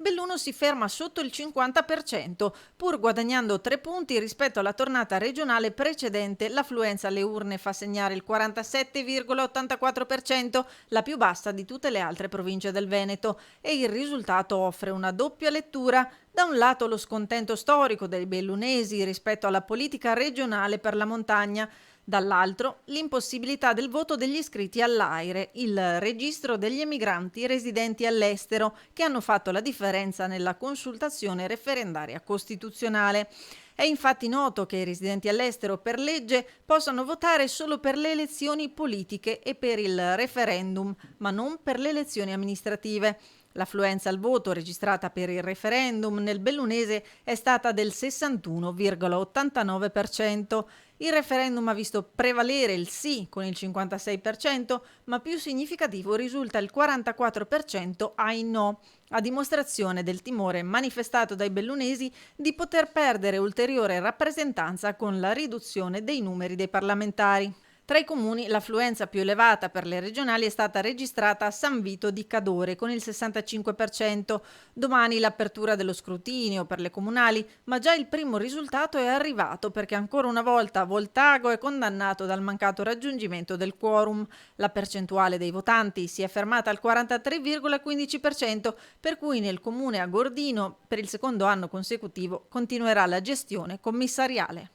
Belluno si ferma sotto il 50%, pur guadagnando 3 punti rispetto alla tornata regionale precedente. L'affluenza alle urne fa segnare il 47,84%, la più bassa di tutte le altre province del Veneto, e il risultato offre una doppia lettura. Da un lato lo scontento storico dei bellunesi rispetto alla politica regionale per la montagna, dall'altro l'impossibilità del voto degli iscritti all'AIRE, il registro degli emigranti residenti all'estero, che hanno fatto la differenza nella consultazione referendaria costituzionale. È infatti noto che i residenti all'estero per legge possano votare solo per le elezioni politiche e per il referendum, ma non per le elezioni amministrative. L'affluenza al voto registrata per il referendum nel bellunese è stata del 61,89%. Il referendum ha visto prevalere il sì con il 56%, ma più significativo risulta il 44% ai no, a dimostrazione del timore manifestato dai bellunesi di poter perdere ulteriore rappresentanza con la riduzione dei numeri dei parlamentari. Tra i comuni l'affluenza più elevata per le regionali è stata registrata a San Vito di Cadore con il 65%. Domani l'apertura dello scrutinio per le comunali, ma già il primo risultato è arrivato perché ancora una volta Voltago è condannato dal mancato raggiungimento del quorum. La percentuale dei votanti si è fermata al 43,15%, per cui nel comune a Gordino per il secondo anno consecutivo continuerà la gestione commissariale.